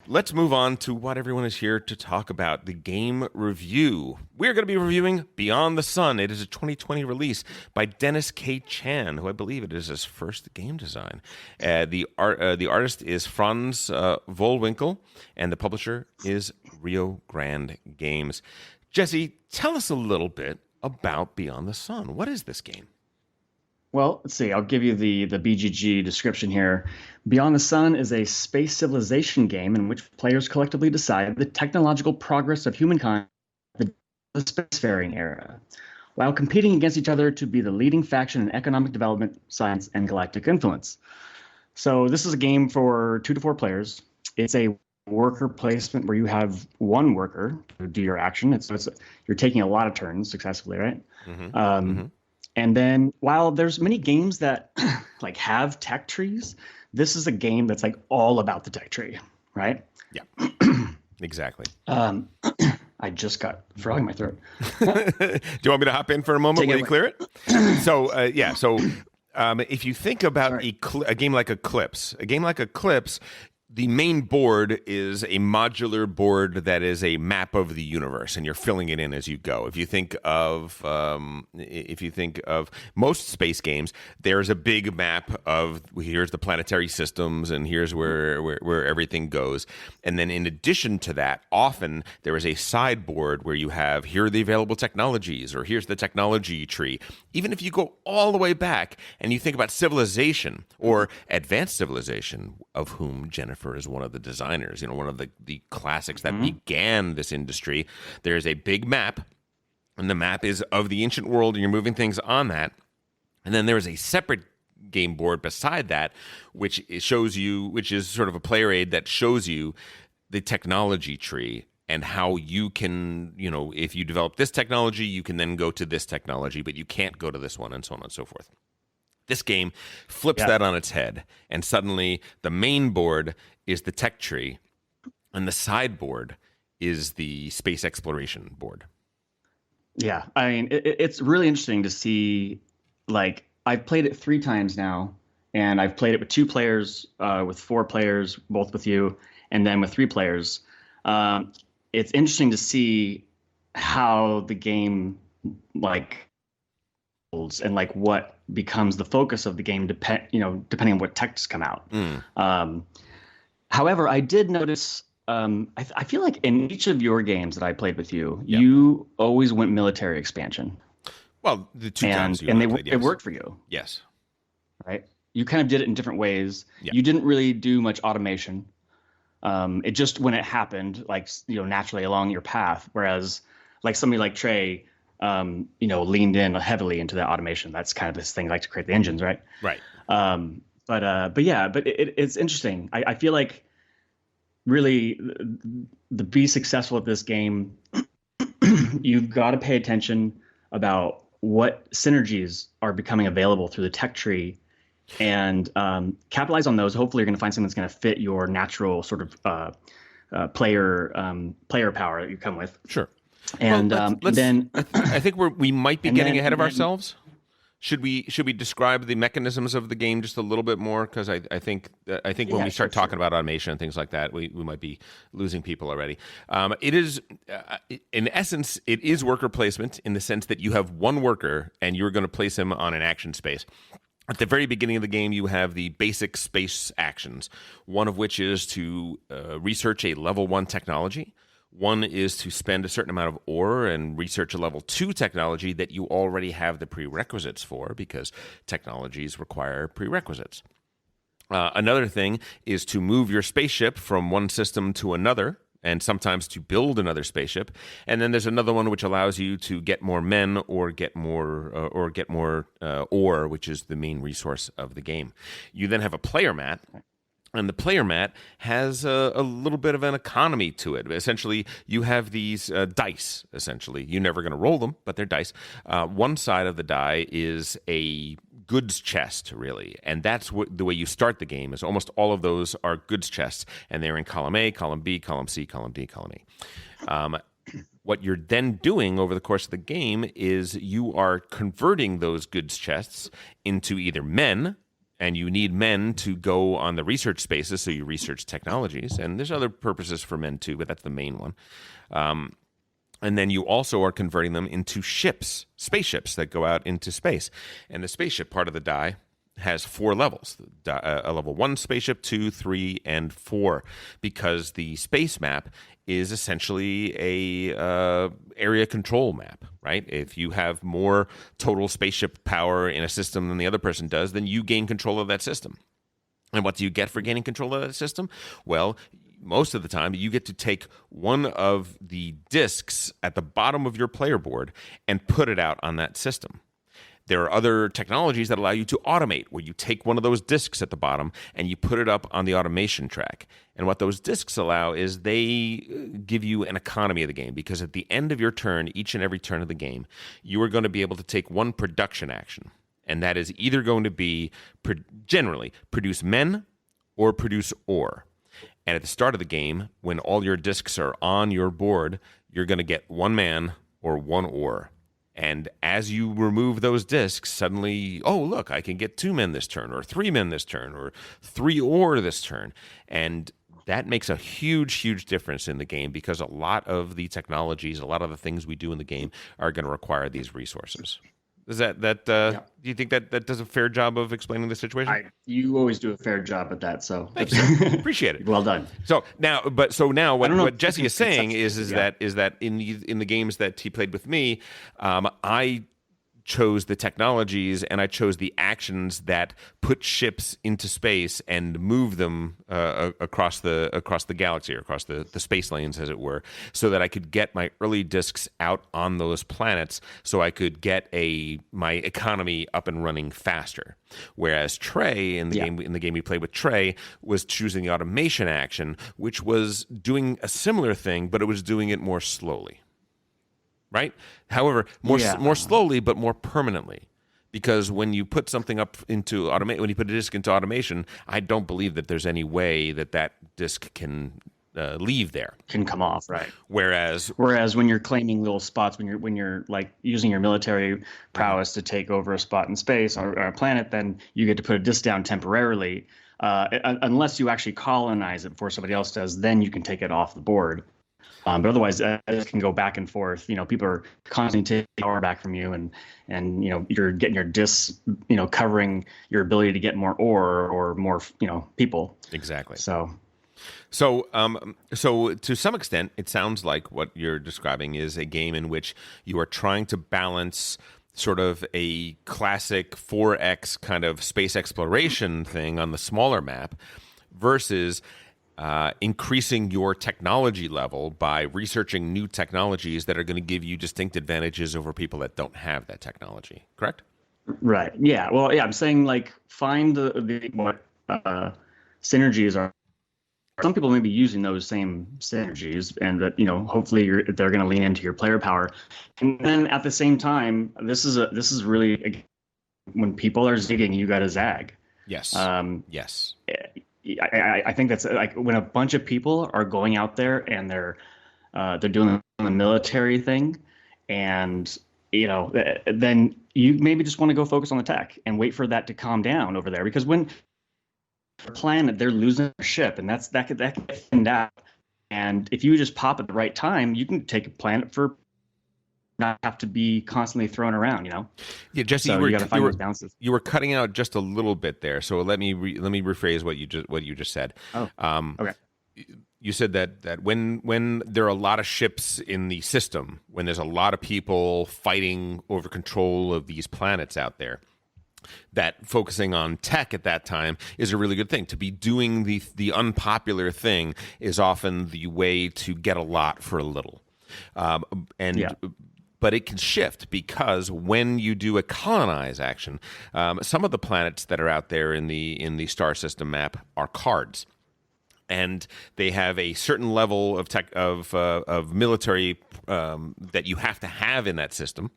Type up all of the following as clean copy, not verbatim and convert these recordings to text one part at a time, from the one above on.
let's move on to what everyone is here to talk about, the game review. We're going to be reviewing Beyond the Sun. It is a 2020 release by Dennis K. Chan, who I believe it is his first game design. The artist is Franz Vollwinkel, and the publisher is Rio Grande Games. Jesse, tell us a little bit about Beyond the Sun. What is this game? Well, let's see. I'll give you the Bgg description here. Beyond the Sun is a space civilization game in which players collectively decide the technological progress of humankind in the spacefaring era, while competing against each other to be the leading faction in economic development, science, and galactic influence. So this is a game for 2 to 4 players. It's a worker placement where you have one worker to do your action. You're taking a lot of turns successfully, right? And then while there's many games that like have tech trees, this is a game that's like all about the tech tree, right? Yeah, exactly. I just got a frog in my throat. Do you want me to hop in for a moment while you clear it? So if you think about a game like Eclipse, the main board is a modular board that is a map of the universe, and you're filling it in as you go. If you think of most space games, there's a big map of here's the planetary systems, and here's where everything goes. And then in addition to that, often there is a sideboard where you have here are the available technologies, or here's the technology tree. Even if you go all the way back and you think about Civilization or Advanced Civilization, of whom Jennifer is one of the designers, one of the classics that began this industry. There's a big map, and the map is of the ancient world, and you're moving things on that. And then there's a separate game board beside that, which is sort of a player aid that shows you the technology tree and how you can, if you develop this technology, you can then go to this technology, but you can't go to this one, and so on and so forth. This game flips that on its head, and suddenly the main board is the tech tree, and the sideboard is the space exploration board. Yeah, I mean, it's really interesting to see. Like, I've played it 3 times now, and I've played it with 2 players, with 4 players, both with you, and then with 3 players. It's interesting to see how the game and what becomes the focus of the game depending on what texts come out. However, I did notice I feel like in each of your games that I played with you, you always went military expansion. Well, the 2 times you played, it worked for you. Yes. Right? You kind of did it in different ways. Yeah. You didn't really do much automation. It just, when it happened, naturally along your path, whereas like somebody like Trey leaned in heavily into that automation. That's kind of this thing, like to create the engines, right? Right. But it's interesting. I feel like really to be successful at this game, you've got to pay attention about what synergies are becoming available through the tech tree, and capitalize on those. Hopefully, you're going to find something that's going to fit your natural sort of player power that you come with. Sure. And then I think we might be getting ahead of ourselves. Should we describe the mechanisms of the game just a little bit more? Because I think when we start talking about automation and things like that, we might be losing people already. It is, in essence, it is worker placement in the sense that you have one worker and you're going to place him on an action space. At the very beginning of the game, you have the basic space actions, one of which is to research a level 1 technology. One is to spend a certain amount of ore and research a level 2 technology that you already have the prerequisites for, because technologies require prerequisites. Another thing is to move your spaceship from one system to another, and sometimes to build another spaceship. And then there's another one which allows you to get more men or get more ore, which is the main resource of the game. You then have a player mat. And the player mat has a little bit of an economy to it. Essentially, you have these dice, essentially. You're never going to roll them, but they're dice. One side of the die is a goods chest, really. And that's the way you start the game, is almost all of those are goods chests. And they're in column A, column B, column C, column D, column E. What you're then doing over the course of the game is you are converting those goods chests into either men, and you need men to go on the research spaces, so you research technologies, and there's other purposes for men too, but that's the main one. And then you also are converting them into ships, spaceships that go out into space. And the spaceship part of the die has 4 levels: a level 1 spaceship, 2, 3, and 4, because the space map is essentially a area control map, right? If you have more total spaceship power in a system than the other person does, then you gain control of that system. And what do you get for gaining control of that system? Well, most of the time, you get to take one of the disks at the bottom of your player board and put it out on that system. There are other technologies that allow you to automate, where you take one of those disks at the bottom and you put it up on the automation track. And what those disks allow is they give you an economy of the game, because at the end of your turn, each and every turn of the game, you are going to be able to take one production action. And that is either going to be, generally, produce men or produce ore. And at the start of the game, when all your discs are on your board, you're going to get 1 man or 1 ore. And as you remove those discs, suddenly, oh, look, I can get 2 men this turn, or 3 men this turn, or 3 ore this turn. And that makes a huge, huge difference in the game, because a lot of the technologies, a lot of the things we do in the game are going to require these resources. Is that do you think that does a fair job of explaining the situation? You always do a fair job at that, so thanks. Appreciate it. Well done. So now what Jesse is saying is that in the games that he played with me, I chose the technologies and I chose the actions that put ships into space and move them across the galaxy, or across the space lanes, as it were, so that I could get my early discs out on those planets, so I could get my economy up and running faster. Whereas Trey in the game we played with Trey was choosing the automation action, which was doing a similar thing, but it was doing it more slowly. Right? However, more slowly, but more permanently. Because when you put something up into when you put a disk into automation, I don't believe that there's any way that disk can leave there. Can come off, right? Whereas when you're claiming little spots, when you're like using your military prowess to take over a spot in space or a planet, then you get to put a disk down temporarily. Unless you actually colonize it before somebody else does, then you can take it off the board. But otherwise, it can go back and forth. People are constantly taking power back from you, and you're getting your discs, covering your ability to get more ore or more, people. Exactly. So to some extent, it sounds like what you're describing is a game in which you are trying to balance sort of a classic 4X kind of space exploration thing on the smaller map versus increasing your technology level by researching new technologies that are going to give you distinct advantages over people that don't have that technology. Correct? Right. Yeah. Well, yeah. I'm saying, like, find what synergies are. Some people may be using those same synergies, and that hopefully they're going to lean into your player power. And then at the same time, this is really, when people are zigging, you got to zag. Yes. Yes. I think that's like when a bunch of people are going out there and they're doing the military thing, and then you maybe just want to go focus on the tech and wait for that to calm down over there, because when the planet, they're losing their ship, and that could get thinned out. And if you just pop at the right time, you can take a planet for not have to be constantly thrown around, Yeah, Jesse, so you got to find those balances. You were cutting out just a little bit there, so let me rephrase what you just said. Oh, okay. You said that when there are a lot of ships in the system, when there's a lot of people fighting over control of these planets out there, that focusing on tech at that time is a really good thing. To be doing the unpopular thing is often the way to get a lot for a little. But it can shift, because when you do a colonize action, some of the planets that are out there in the star system map are cards, and they have a certain level of tech of military that you have to have in that system,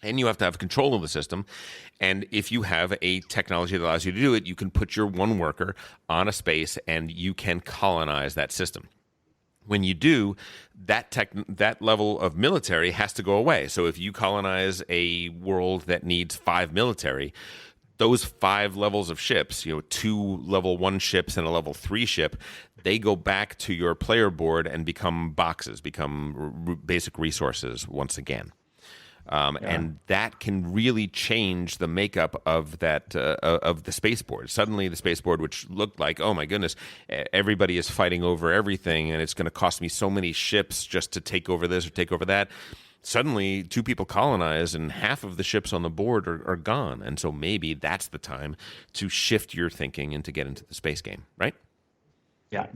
and you have to have control of the system. And if you have a technology that allows you to do it, you can put your one worker on a space and you can colonize that system. When you do, that level of military has to go away. So if you colonize a world that needs 5 military, those 5 levels of ships, 2 level 1 ships and a level 3 ship, they go back to your player board and become boxes, become basic resources once again. And that can really change the makeup of that of the spaceport. Suddenly, the spaceport, which looked like, oh my goodness, everybody is fighting over everything, and it's going to cost me so many ships just to take over this or take over that. Suddenly, 2 people colonize, and half of the ships on the board are gone. And so maybe that's the time to shift your thinking and to get into the space game, right? Yeah.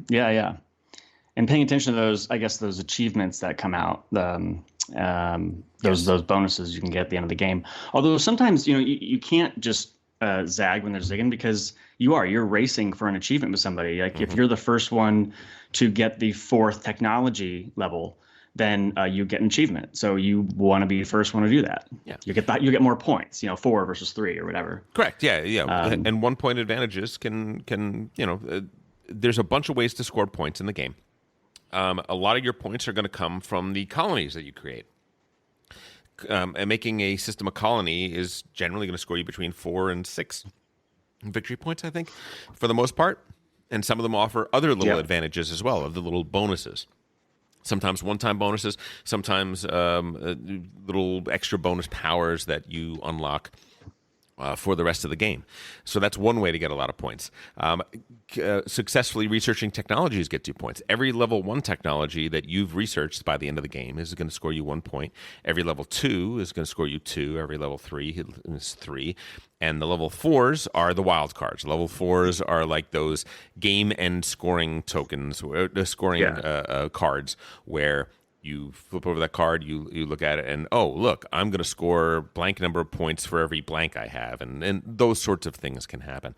And paying attention to those, I guess, those achievements that come out, those bonuses you can get at the end of the game. Although sometimes, you can't just zag when they're zigging, because you're racing for an achievement with somebody. Like if you're the first one to get the 4th technology level, then you get an achievement. So you want to be the first one to do that. Yeah. You get more points, 4 versus 3 or whatever. Correct. Yeah. And 1 point advantages can there's a bunch of ways to score points in the game. A lot of your points are going to come from the colonies that you create. And making a system a colony is generally going to score you between 4 and 6 victory points, I think, for the most part. And some of them offer other little advantages as well, of the little bonuses. Sometimes one-time bonuses, sometimes little extra bonus powers that you unlock for the rest of the game. So that's one way to get a lot of points. Successfully researching technologies gets you points. Every level 1 technology that you've researched by the end of the game is going to score you 1 point. Every level 2 is going to score you 2. Every level 3 is 3. And the level 4s are the wild cards. Level 4s are like those game end scoring tokens, cards, where you flip over that card, you look at it, and look, I'm going to score blank number of points for every blank I have, and those sorts of things can happen.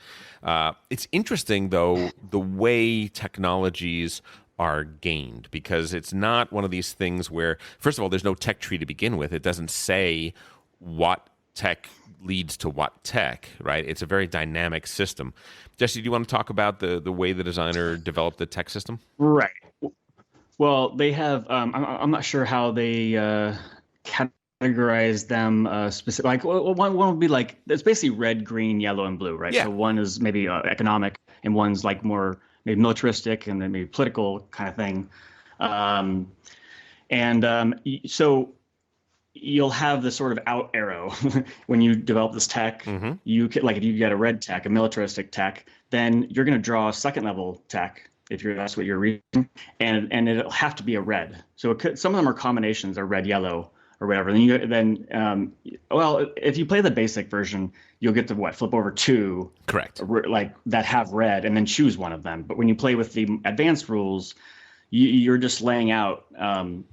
It's interesting, though, the way technologies are gained, because it's not one of these things where, first of all, there's no tech tree to begin with. It doesn't say what tech leads to what tech, right? It's a very dynamic system. Jesse, do you want to talk about the way the designer developed the tech system? Right. Well, they have. I'm not sure how they categorize them specific. Like one would be like, it's basically red, green, yellow, and blue, right? Yeah. So one is maybe economic, and one's like more maybe militaristic, and then maybe political kind of thing. So you'll have this sort of out arrow when you develop this tech. Mm-hmm. You could, like, if you get a red tech, a militaristic tech, then you're going to draw a 2nd level tech, if that's what you're reading, and it'll have to be a red. So some of them are combinations, are red, yellow, or whatever. If you play the basic version, you'll get to flip over 2, correct, like that have red, and then choose one of them. But when you play with the advanced rules, you're just laying out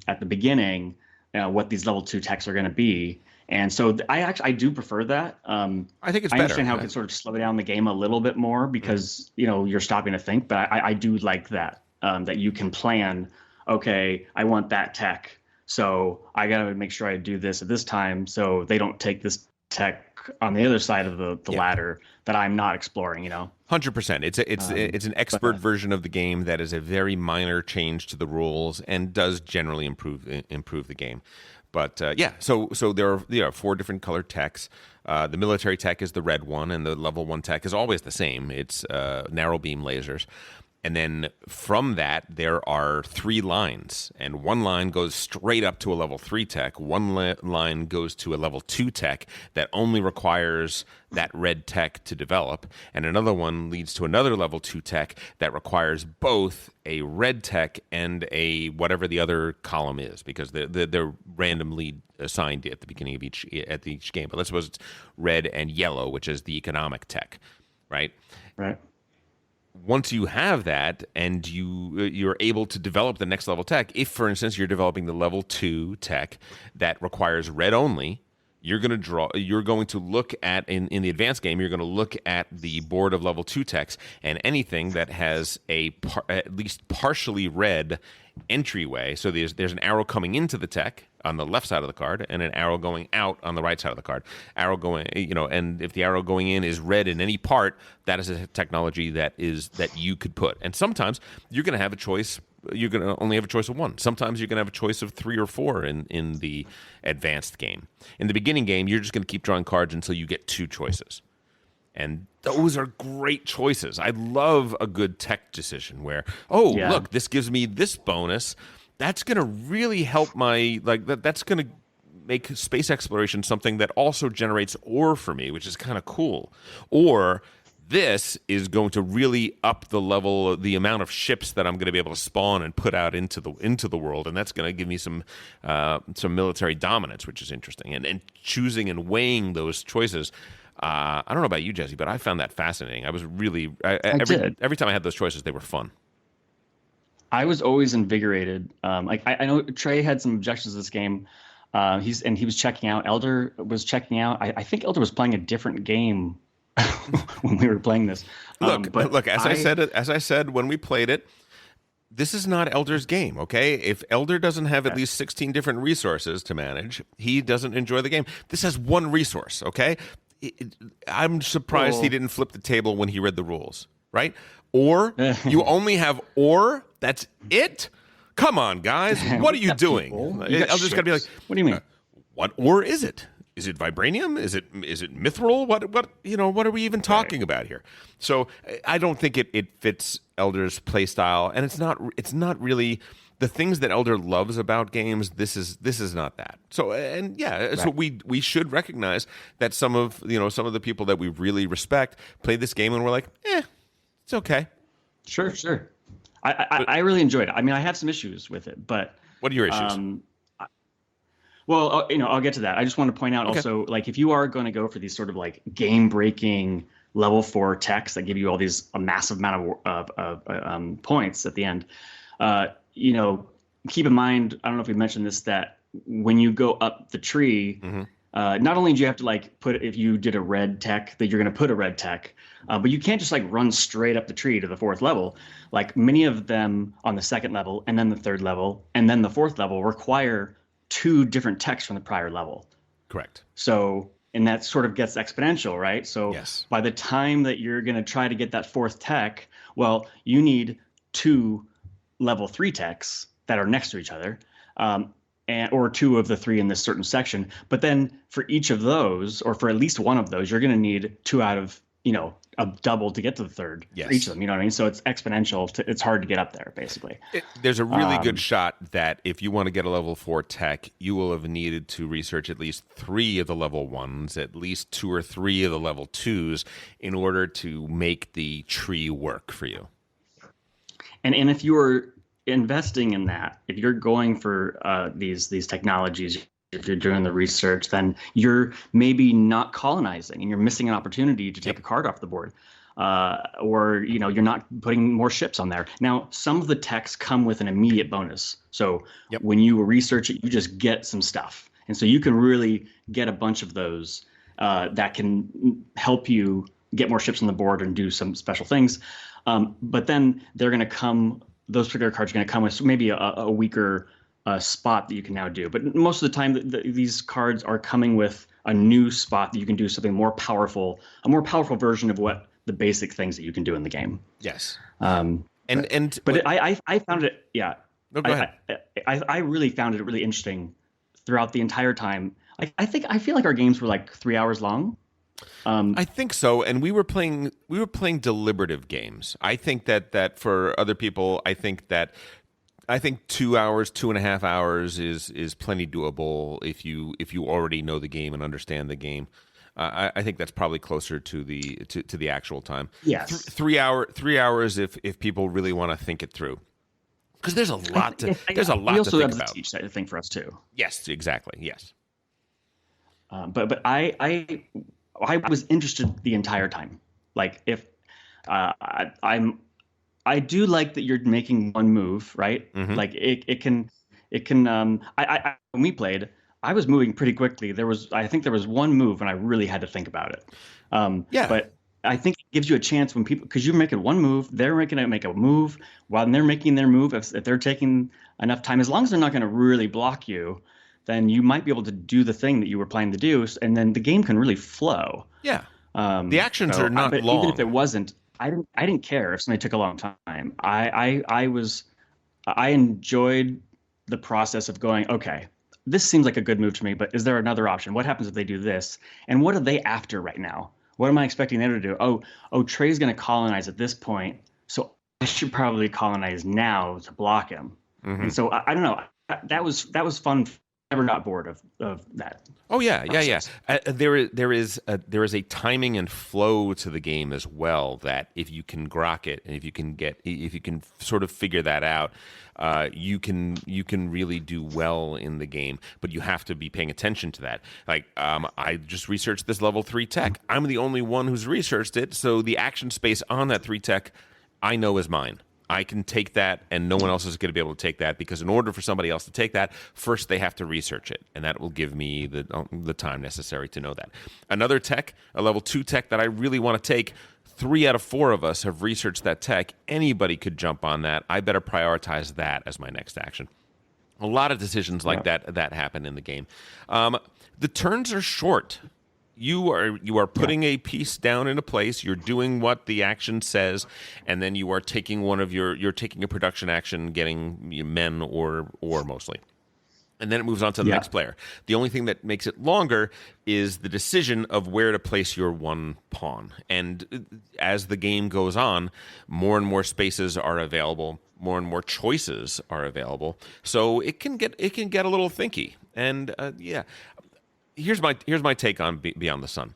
at the beginning what these level 2 techs are going to be. And so I do prefer that. I think it's better. I understand how it can sort of slow down the game a little bit more, because you're stopping to think. But I do like that that you can plan. Okay, I want that tech, so I got to make sure I do this at this time, so they don't take this tech on the other side of the ladder that I'm not exploring. 100%. It's an expert version of the game that is a very minor change to the rules and does generally improve the game. But so there are 4 different colored techs. The military tech is the red one, and the level 1 tech is always the same. It's narrow beam lasers. And then from that, there are 3 lines, and one line goes straight up to a level 3 tech. One line goes to a level 2 tech that only requires that red tech to develop, and another one leads to another level 2 tech that requires both a red tech and a whatever the other column is, because they're randomly assigned at the beginning of each game. But let's suppose it's red and yellow, which is the economic tech, right? Right. Once you have that and you're able to develop the next level tech, if, for instance, you're developing the level 2 tech that requires red only, you're going to look at, in the advanced game, you're going to look at the board of level 2 techs, and anything that has at least partially red entryway. So there's an arrow coming into the tech on the left side of the card, and an arrow going out on the right side of the card. Arrow going, and if the arrow going in is red in any part, that is a technology that you could put. And sometimes you're going to have a choice. You're going to only have a choice of 1. Sometimes you're going to have a choice of 3 or 4 in the advanced game. In the beginning game, you're just going to keep drawing cards until you get 2 choices. And those are great choices. I love a good tech decision where, oh, Yeah. look, this gives me this bonus. That's going to really help my, like, that's going to make space exploration something that also generates ore for me, which is kind of cool. Or this is going to really up the level, the amount of ships that I'm going to be able to spawn and put out into the world, and that's going to give me some military dominance, which is interesting. And choosing and weighing those choices. I don't know about you, Jesse, but I found that fascinating. I was really every time I had those choices, they were fun. I was always invigorated. Like I know Trey had some objections to this game. He was checking out. Elder was checking out. I think Elder was playing a different game when we were playing this. Look. As I said when we played it, this is not Elder's game. Okay, if Elder doesn't have at least 16 different resources to manage, he doesn't enjoy the game. This has one resource. Okay, I'm surprised he didn't flip the table when he read the rules. Right? Or you only have ore. That's it. Come on, guys. What are you doing? Elder's got to be like, what do you mean? What ore is it? Is it vibranium? Is it mithril? What are we even talking about here? So I don't think it fits Elder's play style, and it's not really the things that Elder loves about games. This is not that. So so we should recognize that some of the people that we really respect play this game and we're like, it's okay. Sure. I really enjoyed it. I mean, I have some issues with it, but what are your issues? I'll get to that. I just want to point out also, like, if you are going to go for these sort of like game-breaking level 4 techs that give you all these a massive amount of points at the end, keep in mind. I don't know if we mentioned this, that when you go up the tree, not only do you have to if you did a red tech, that you're going to put a red tech, but you can't just run straight up the tree to the 4th level. Like many of them on the 2nd level, and then the 3rd level, and then the 4th level require 2 different techs from the prior level. Correct. So, and that sort of gets exponential, right? So by the time that you're going to try to get that 4th tech, well, you need 2 level 3 techs that are next to each other. Or 2 of the 3 in this certain section. But then for each of those, or for at least one of those, you're going to need 2 out of, a double to get to the 3rd for each of them. You know what I mean? So it's exponential. It's hard to get up there, basically. There's a really good shot that if you want to get a level 4 tech, you will have needed to research at least 3 of the level 1s, at least 2 or 3 of the level 2s in order to make the tree work for you. And if you were investing in that, if you're going for these technologies, if you're doing the research, then you're maybe not colonizing and you're missing an opportunity to take a card off the board, or you're not putting more ships on there. Now, some of the techs come with an immediate bonus, so when you research it, you just get some stuff, and so you can really get a bunch of those that can help you get more ships on the board and do some special things. But then they're going to come. Those particular cards are going to come with maybe a weaker spot that you can now do. But most of the time, these cards are coming with a new spot that you can do something more powerful, a more powerful version of what the basic things that you can do in the game. Yes. I found it. Yeah. No, go ahead. I really found it really interesting throughout the entire time. I feel like our games were like 3 hours long. I think so, and we were playing deliberative games. I think that for other people, I think 2 hours, 2.5 hours is plenty doable if you already know the game and understand the game. I think that's probably closer to the actual time. Yes, 3 hours if people really want to think it through, because there's a lot to think about. We also have to teach that thing for us too. Yes, exactly. Yes, but I was interested the entire time. Like if I do like that you're making one move, right? Mm-hmm. Like it can when we played, I was moving pretty quickly. I think there was one move and I really had to think about it. But I think it gives you a chance when people, because you're making one move, they're making a move. While they're making their move, if they're taking enough time, as long as they're not going to really block you, then you might be able to do the thing that you were planning to do, and then the game can really flow. Yeah. The actions are not long. Even if it wasn't, I didn't care if somebody took a long time. I enjoyed the process of going, okay, this seems like a good move to me, but is there another option? What happens if they do this? And what are they after right now? what am I expecting them to do? Oh, Trey's going to colonize at this point, so I should probably colonize now to block him. Mm-hmm. And so I don't know. That was fun. Never got bored of that. Oh yeah, process. There is a timing and flow to the game as well, that if you can grok it and if you can sort of figure that out, you can really do well in the game. But you have to be paying attention to that. Like I just researched this level 3 tech. I'm the only one who's researched it, so the action space on that 3 tech I know is mine. I can take that, and no one else is going to be able to take that, because in order for somebody else to take that, first they have to research it, and that will give me the time necessary to know that. Another tech, a level 2 tech that I really want to take, 3 out of 4 of us have researched that tech. Anybody could jump on that. I better prioritize that as my next action. A lot of decisions like that happen in the game. The turns are short. You are putting a piece down in a place. You're doing what the action says, and then you are taking you're taking a production action, getting men or mostly, and then it moves on to the next player. The only thing that makes it longer is the decision of where to place your one pawn. And as the game goes on, more and more spaces are available. More and more choices are available. So it can get a little thinky. And Here's my take on Beyond the Sun.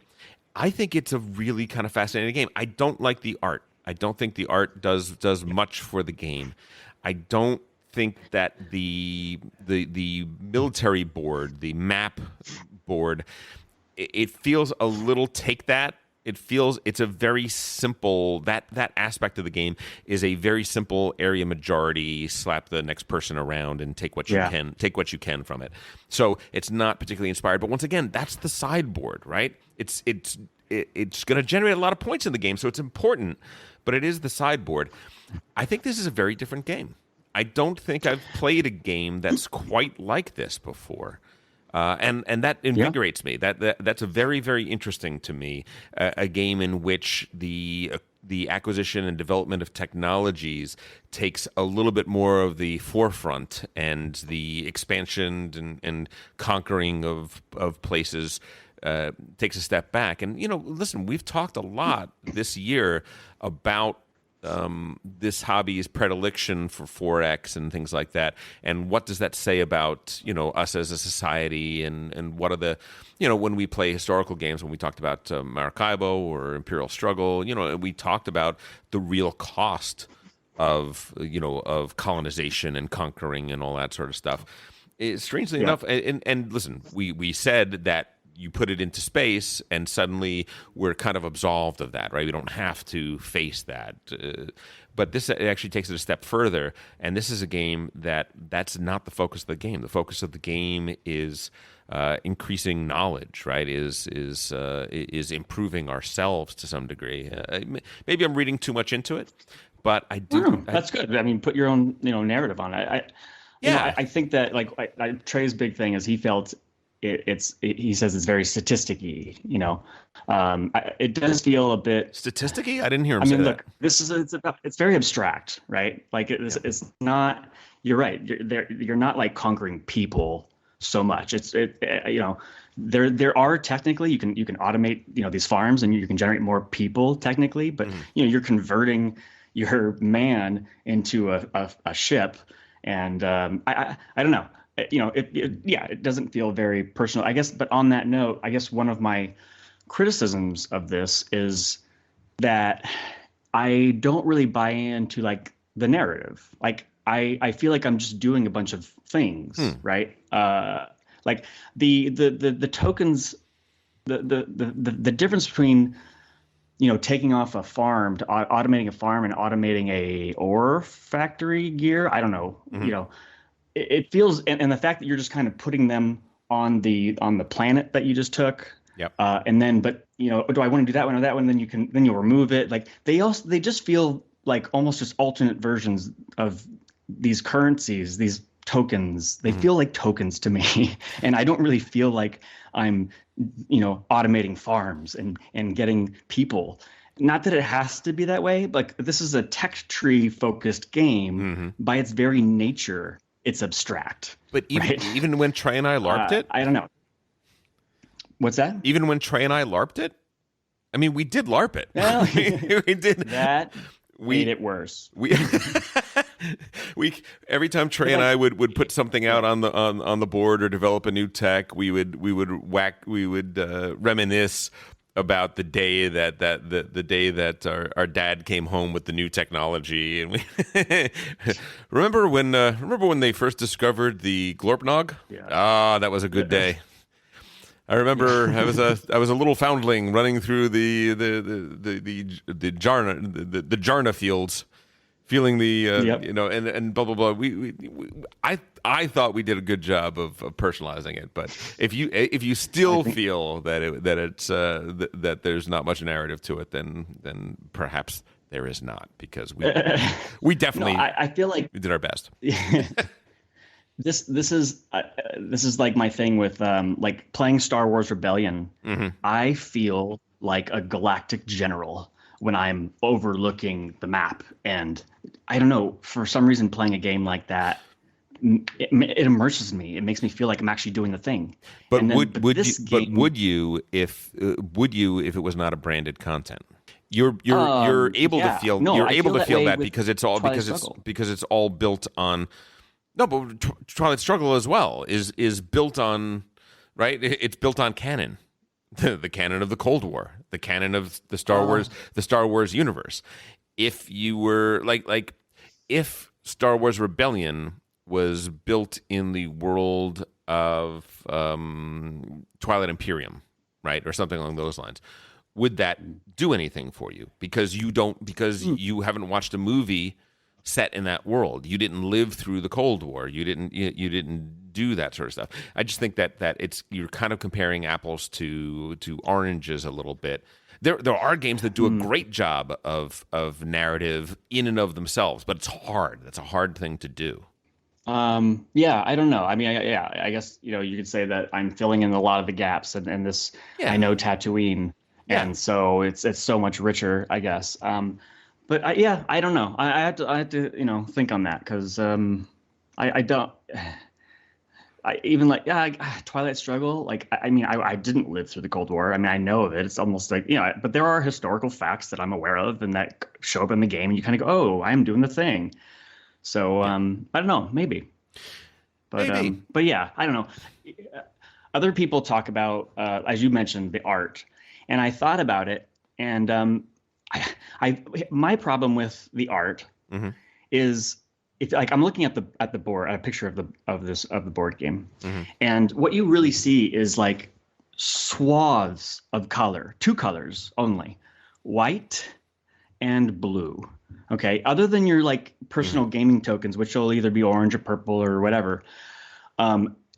I think it's a really kind of fascinating game. I don't like the art. I don't think the art does much for the game. I don't think that the military board, the map board, it feels a little take that. It's a very simple, that aspect of the game is a very simple area majority, slap the next person around and take what you can from it. So it's not particularly inspired, but once again, that's the sideboard, right? It's going to generate a lot of points in the game, so it's important, but it is the sideboard. I think this is a very different game. I don't think I've played a game that's quite like this before. And that invigorates me. That's a very, very interesting to me. A game in which the acquisition and development of technologies takes a little bit more of the forefront, and the expansion and conquering of places takes a step back. And listen, we've talked a lot this year about this hobby's predilection for 4X and things like that, and what does that say about us as a society, and what are the when we play historical games, when we talked about Maracaibo or Imperial Struggle, we talked about the real cost of colonization and conquering and all that sort of stuff. Strangely enough, and listen, we said that you put it into space, and suddenly we're kind of absolved of that, right? We don't have to face that. But this actually takes it a step further, and this is a game that's not the focus of the game. The focus of the game is increasing knowledge, right? Is improving ourselves to some degree. Maybe I'm reading too much into it, but I do. No, that's good. I mean, put your own narrative on it. I think that Trey's big thing is he felt. He says it's very statistic-y, it does feel a bit statistic-y. I didn't hear him say that. Look, it's very abstract, right? Like it's not. You're right. You're not like conquering people so much. There are technically you can automate these farms, and you can generate more people technically, but you're converting your man into a ship, and I don't know. It doesn't feel very personal, I guess. But on that note, I guess one of my criticisms of this is that I don't really buy into the narrative. I feel like I'm just doing a bunch of things, right? Like the tokens, the difference between taking off a farm to automating a farm and automating a ore factory gear. I don't know, It feels, and the fact that you're just kind of putting them on the planet that you just took, and then, but do I want to do that one or that one? Then you'll remove it. Like they just feel like almost just alternate versions of these currencies, these tokens. They feel like tokens to me, and I don't really feel like I'm automating farms and getting people. Not that it has to be that way, but this is a tech tree focused game by its very nature. It's abstract. But even when Trey and I LARPed it? I don't know. What's that? Even when Trey and I LARPed it? I mean, we did LARP it. Well, we did. that made it worse. We every time Trey and I would put something out on the board or develop a new tech, we would reminisce about the day that our dad came home with the new technology, and we remember when they first discovered the Glorpnog? Yeah. Ah, that was a good day. I remember I was a little foundling running through the Jarna fields, feeling the and blah blah blah. I thought we did a good job of personalizing it, but if you still feel that there's not much narrative to it, then perhaps there is not, because we definitely I feel like we did our best. This is like my thing with like playing Star Wars Rebellion. Mm-hmm. I feel like a galactic general when I'm overlooking the map, and I don't know, for some reason playing a game like that, it immerses me. It makes me feel like I'm actually doing the thing. But would you if it was not a branded content? You're able to feel that because it's all built on. No, but Twilight Struggle as well is built on, right? It's built on canon, the canon of the Cold War, the canon of the Star Wars universe. If you were if Star Wars Rebellion was built in the world of Twilight Imperium, right, or something along those lines, would that do anything for you? Because you haven't watched a movie set in that world. You didn't live through the Cold War. You didn't do that sort of stuff. I just think that you're kind of comparing apples to oranges a little bit. There are games that do a great job of narrative in and of themselves, but it's hard. That's a hard thing to do. Yeah, I don't know. I mean, I guess you could say that I'm filling in a lot of the gaps, and this I know Tatooine, and so it's so much richer, I guess. But I don't know. I have to think on that, because I don't. I even Twilight Struggle. Like, I mean, I didn't live through the Cold War. I mean, I know of it. It's almost like but there are historical facts that I'm aware of and that show up in the game, and you kind of go, "Oh, I'm doing the thing." So I don't know, maybe. But but yeah, I don't know. Other people talk about, as you mentioned, the art, and I thought about it, and my problem with the art is, if I'm looking at the board, a picture of the board game, and what you really see is like swaths of color, two colors only, white and blue. Okay, other than your like personal gaming tokens, which will either be orange or purple or whatever,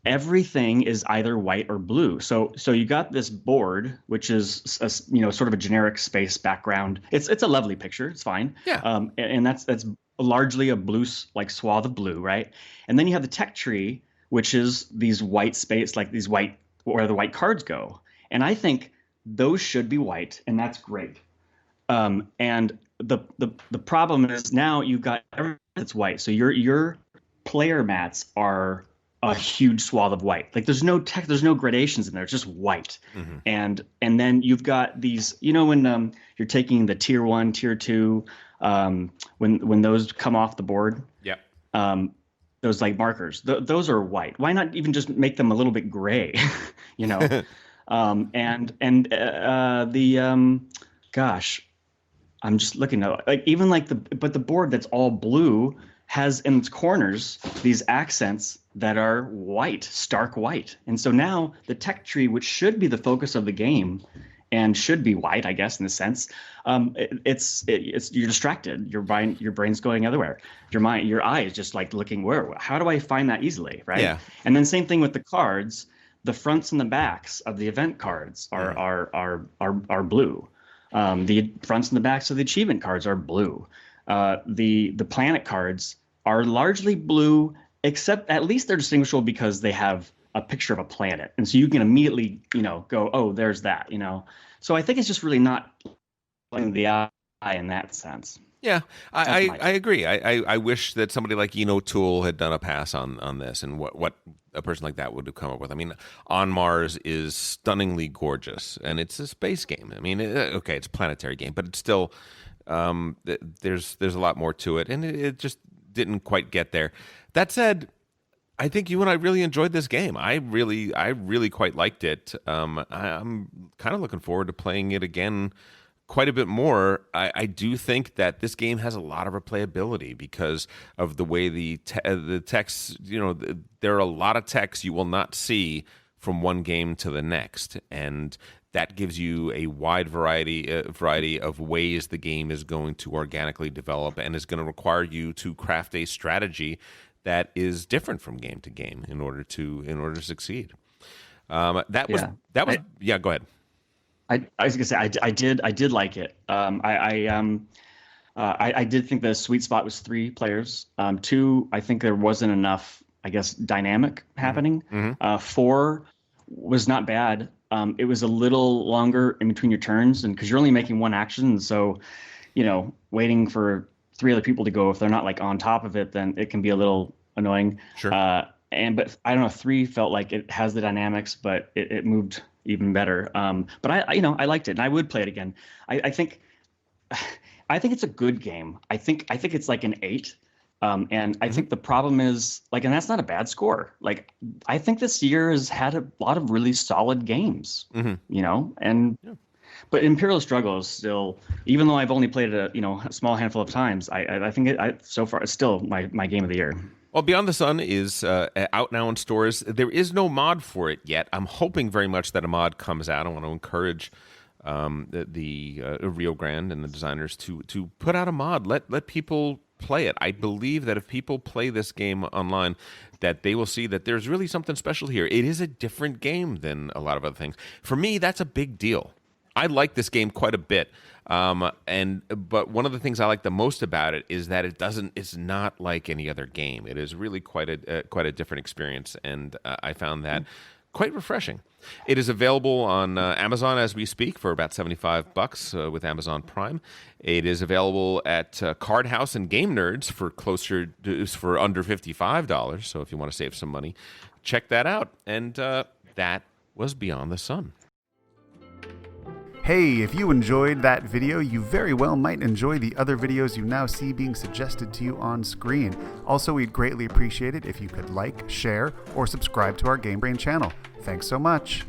everything is either white or blue. So you got this board, which is sort of a generic space background. It's a lovely picture. It's fine. Yeah. And that's largely a blue, like swath of blue, right? And then you have the tech tree, which is these white space, like these white, where the white cards go. And I think those should be white, and that's great. And the problem is now you've got everything that's white. So your player mats are a huge swath of white. Like there's no gradations in there. It's just white. And then you've got these, when you're taking the tier 1, tier 2, when those come off the board. Yeah. Those like markers, those are white. Why not even just make them a little bit gray? Gosh, I'm just looking at like even like the board that's all blue has in its corners these accents that are white, stark white. And so now the tech tree, which should be the focus of the game and should be white, I guess, in a sense, it's you're distracted. Your brain's going everywhere. Your eye is just like looking, how do I find that easily, right? Yeah. And then same thing with the cards. The fronts and the backs of the event cards are blue. The fronts and the backs of the achievement cards are blue. The planet cards are largely blue, except at least they're distinguishable because they have a picture of a planet, and so you can immediately go, oh, there's that. So I think it's just really not playing the eye in that sense. Yeah, That's my I take. agree. I wish that somebody like Tool had done a pass on this, and what a person like that would have come up with. I mean, On Mars is stunningly gorgeous, and it's a space game. I mean, okay, it's a planetary game, but it's still there's a lot more to it, and it just didn't quite get there. That said, I think you and I really enjoyed this game. I really quite liked it. I'm kind of looking forward to playing it again quite a bit more. I do think that this game has a lot of replayability because of the way the text. There are a lot of texts you will not see from one game to the next, and that gives you a wide variety of ways the game is going to organically develop, and is going to require you to craft a strategy that is different from game to game in order to succeed. Yeah. Yeah. Go ahead. I was gonna say I did like it. I did think the sweet spot was 3 players. 2, I think there wasn't enough, I guess, dynamic happening. Mm-hmm. 4 was not bad. It was a little longer in between your turns, and because you're only making one action, so waiting for 3 other people to go, if they're not like on top of it, then it can be a little annoying. Sure. But I don't know, 3 felt like it has the dynamics, but it moved even better. But I liked it, and I would play it again. I think it's a good game. I think it's like an 8. And I think the problem is and that's not a bad score. Like, I think this year has had a lot of really solid games, and but Imperial Struggle is still, even though I've only played it a small handful of times, I think so far it's still my game of the year. Well, Beyond the Sun is out now in stores. There is no mod for it yet. I'm hoping very much that a mod comes out. I want to encourage the Rio Grande and the designers to put out a mod. Let people play it. I believe that if people play this game online, that they will see that there's really something special here. It is a different game than a lot of other things. For me, that's a big deal. I like this game quite a bit, but one of the things I like the most about it is that it's not like any other game. It is really quite a different experience, and I found that quite refreshing. It is available on Amazon as we speak for about $75 with Amazon Prime. It is available at Card House and Game Nerds for under $55. So if you want to save some money, check that out. And that was Beyond the Sun. Hey, if you enjoyed that video, you very well might enjoy the other videos you now see being suggested to you on screen. Also, we'd greatly appreciate it if you could like, share, or subscribe to our Game Brain channel. Thanks so much.